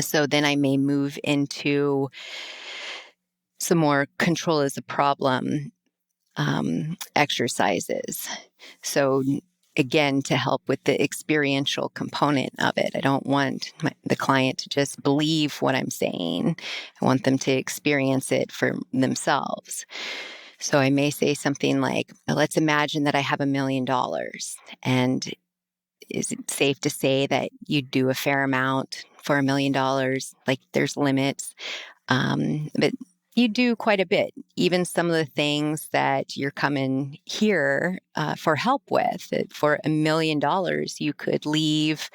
So then I may move into some more control is a problem exercises. So again, to help with the experiential component of it. I don't want the client to just believe what I'm saying. I want them to experience it for themselves. So I may say something like, let's imagine that I have $1 million. And is it safe to say that you do a fair amount for $1 million? Like there's limits. But you do quite a bit, even some of the things that you're coming here for help with. For $1 million, you could leave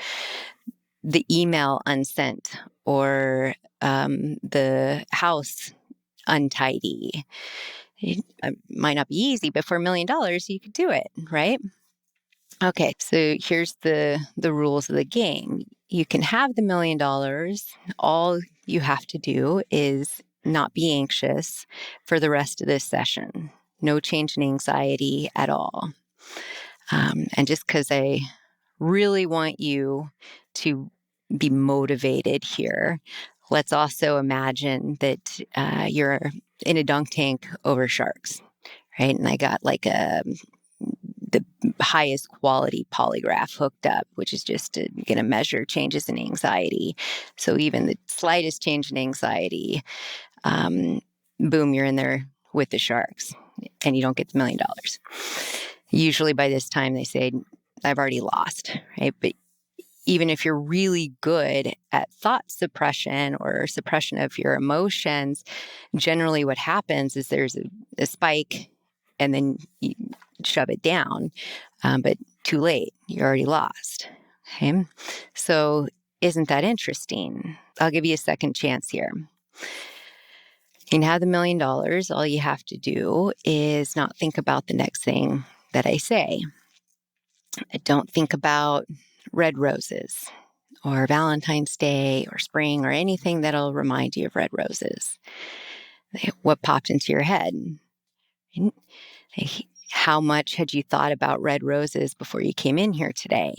the email unsent or the house untidy. It might not be easy, but for $1 million, you could do it, right? Okay, so here's the rules of the game. You can have the $1 million. All you have to do is not be anxious for the rest of this session. No change in anxiety at all. And just because I really want you to be motivated here, let's also imagine that you're in a dunk tank over sharks, right? And I got like the highest quality polygraph hooked up, which is just going to measure changes in anxiety. So even the slightest change in anxiety, boom, you're in there with the sharks and you don't get the $1 million. Usually by this time they say, I've already lost, right? But even if you're really good at thought suppression or suppression of your emotions, generally what happens is there's a spike and then you shove it down, but too late, you're already lost. Okay, so isn't that interesting? I'll give you a second chance here. You can have the $1 million. All you have to do is not think about the next thing that I say. Don't think about red roses or Valentine's Day or spring or anything that'll remind you of red roses. What popped into your head? How much had you thought about red roses before you came in here today?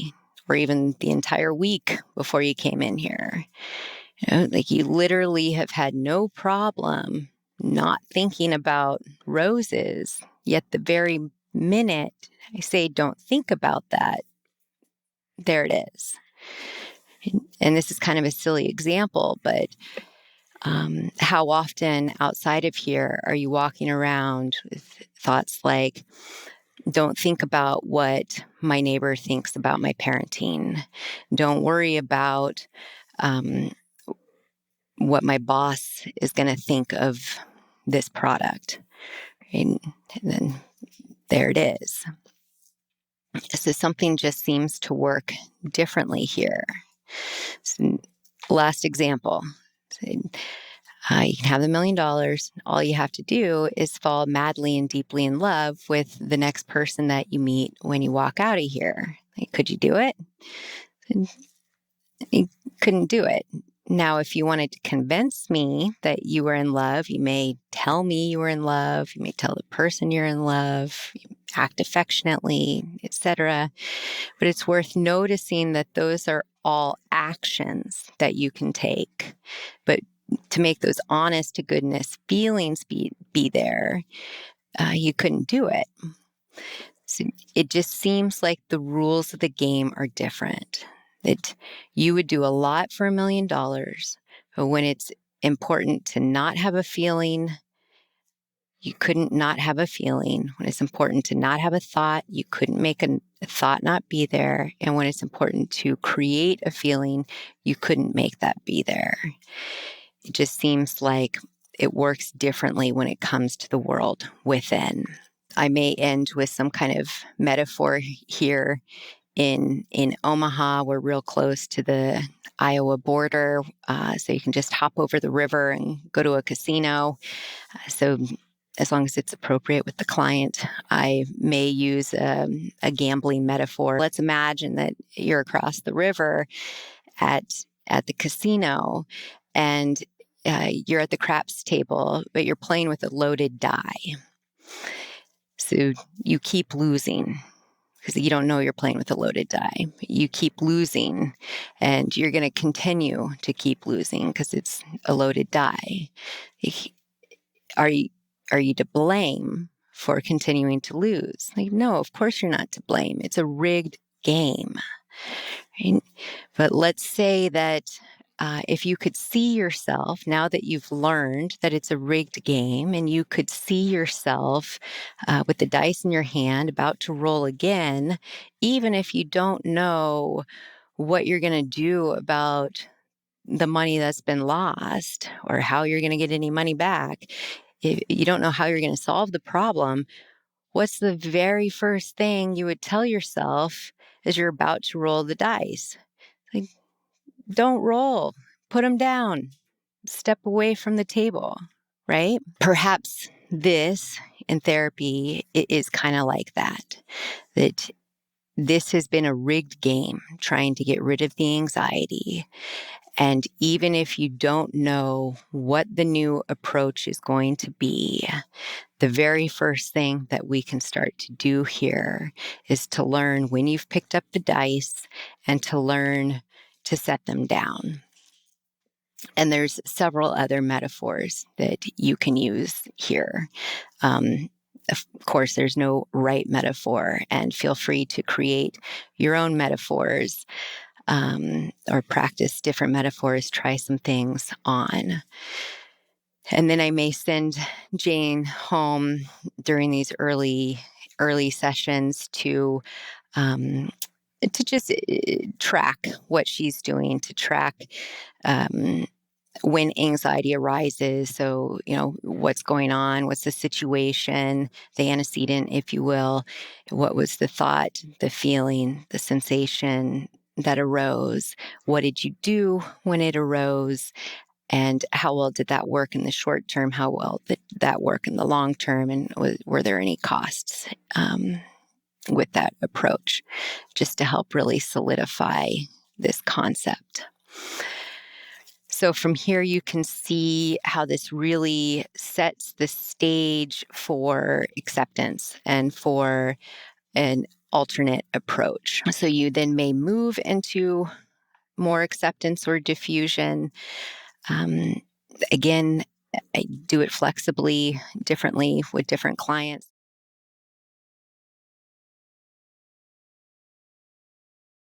Or even the entire week before you came in here? Like you literally have had no problem not thinking about roses, yet the very minute I say don't think about that, there it is. And this is kind of a silly example, but how often outside of here are you walking around with thoughts like, don't think about what my neighbor thinks about my parenting. Don't worry about what my boss is going to think of this product. And then there it is. So something just seems to work differently here. So last example. You can have the $1 million. All you have to do is fall madly and deeply in love with the next person that you meet when you walk out of here. Like, could you do it? You couldn't do it. Now, if you wanted to convince me that you were in love, you may tell me you were in love. You may tell the person you're in love. You act affectionately, etc. But it's worth noticing that those are all actions that you can take. But to make those honest to goodness feelings be there, you couldn't do it. So it just seems like the rules of the game are different. That you would do a lot for $1 million, but when it's important to not have a feeling, you couldn't not have a feeling. When it's important to not have a thought, you couldn't make a thought not be there. And when it's important to create a feeling, you couldn't make that be there. It just seems like it works differently when it comes to the world within. I may end with some kind of metaphor here. In Omaha, we're real close to the Iowa border, so you can just hop over the river and go to a casino. So as long as it's appropriate with the client, I may use a gambling metaphor. Let's imagine that you're across the river at the casino, and you're at the craps table, but you're playing with a loaded die. So you keep losing, because you don't know you're playing with a loaded die. You keep losing, and you're going to continue to keep losing because it's a loaded die. Are you to blame for continuing to lose? Like, no, of course you're not to blame. It's a rigged game. Right? But let's say that if you could see yourself, now that you've learned that it's a rigged game, and you could see yourself with the dice in your hand about to roll again, even if you don't know what you're going to do about the money that's been lost or how you're going to get any money back, if you don't know how you're going to solve the problem, what's the very first thing you would tell yourself as you're about to roll the dice? Like, don't roll, put them down, step away from the table, right? Perhaps this in therapy is kind of like that this has been a rigged game trying to get rid of the anxiety. And even if you don't know what the new approach is going to be, the very first thing that we can start to do here is to learn when you've picked up the dice and to learn to set them down. And there's several other metaphors that you can use here. Of course, there's no right metaphor, and feel free to create your own metaphors or practice different metaphors, try some things on. And then I may send Jane home during these early sessions to just track what she's doing, to track when anxiety arises. So, what's going on? What's the situation? The antecedent, if you will. What was the thought, the feeling, the sensation that arose? What did you do when it arose? And how well did that work in the short term? How well did that work in the long term? And were there any costs with that approach? Just to help really solidify this concept. So from here, you can see how this really sets the stage for acceptance and for an alternate approach. So you then may move into more acceptance or diffusion. Again, I do it flexibly, differently with different clients.